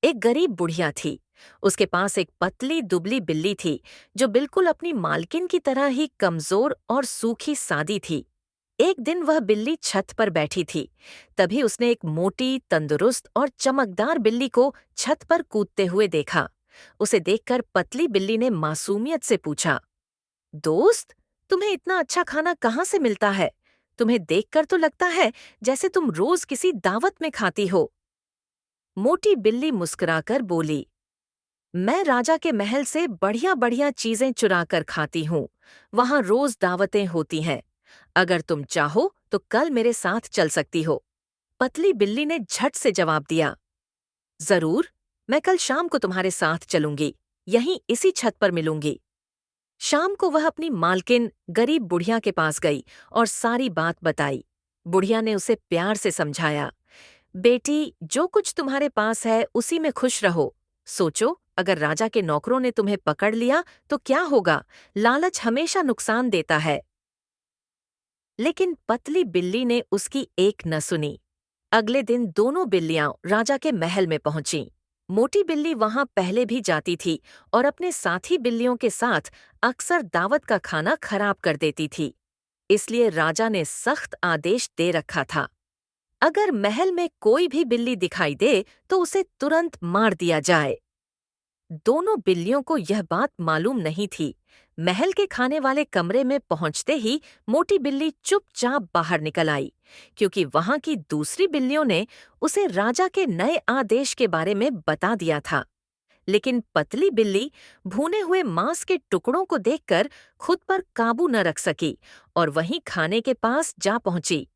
एक गरीब बुढ़िया थी। उसके पास एक पतली दुबली बिल्ली थी जो बिल्कुल अपनी मालकिन की तरह ही कमजोर और सूखी सादी थी। एक दिन वह बिल्ली छत पर बैठी थी। तभी उसने एक मोटी, तंदुरुस्त और चमकदार बिल्ली को छत पर कूदते हुए देखा। उसे देखकर पतली बिल्ली ने मासूमियत से पूछा, दोस्त, तुम्हें इतना अच्छा खाना कहाँ से मिलता है? तुम्हें देखकर तो लगता है जैसे तुम रोज किसी दावत में खाती हो। मोटी बिल्ली मुस्कुराकर बोली, मैं राजा के महल से बढ़िया बढ़िया चीजें चुरा कर खाती हूँ। वहां रोज दावतें होती हैं। अगर तुम चाहो तो कल मेरे साथ चल सकती हो। पतली बिल्ली ने झट से जवाब दिया, जरूर, मैं कल शाम को तुम्हारे साथ चलूंगी। यहीं इसी छत पर मिलूंगी। शाम को वह अपनी मालकिन गरीब बुढ़िया के पास गई और सारी बात बताई। बुढ़िया ने उसे प्यार से समझाया, बेटी, जो कुछ तुम्हारे पास है उसी में खुश रहो। सोचो, अगर राजा के नौकरों ने तुम्हें पकड़ लिया तो क्या होगा? लालच हमेशा नुकसान देता है। लेकिन पतली बिल्ली ने उसकी एक न सुनी। अगले दिन दोनों बिल्लियां राजा के महल में पहुंचीं। मोटी बिल्ली वहां पहले भी जाती थी और अपने साथी बिल्लियों के साथ अक्सर दावत का खाना खराब कर देती थी। इसलिए राजा ने सख्त आदेश दे रखा था, अगर महल में कोई भी बिल्ली दिखाई दे तो उसे तुरंत मार दिया जाए। दोनों बिल्लियों को यह बात मालूम नहीं थी। महल के खाने वाले कमरे में पहुंचते ही मोटी बिल्ली चुपचाप बाहर निकल आई, क्योंकि वहां की दूसरी बिल्लियों ने उसे राजा के नए आदेश के बारे में बता दिया था। लेकिन पतली बिल्ली भुने हुए मांस के टुकड़ों को देखकर खुद पर काबू न रख सकी और वहीं खाने के पास जा पहुंची।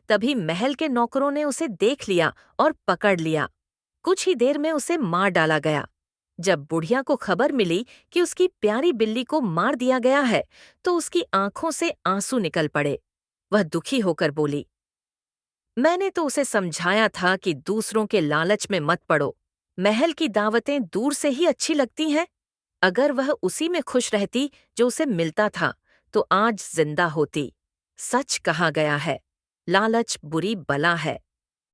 तभी महल के नौकरों ने उसे देख लिया और पकड़ लिया। कुछ ही देर में उसे मार डाला गया। जब बुढ़िया को खबर मिली कि उसकी प्यारी बिल्ली को मार दिया गया है, तो उसकी आंखों से आंसू निकल पड़े। वह दुखी होकर बोली, मैंने तो उसे समझाया था कि दूसरों के लालच में मत पड़ो। महल की दावतें दूर से ही अच्छी लगती हैं। अगर वह उसी में खुश रहती जो उसे मिलता था, तो आज जिंदा होती। सच कहा गया है, लालच बुरी बला है।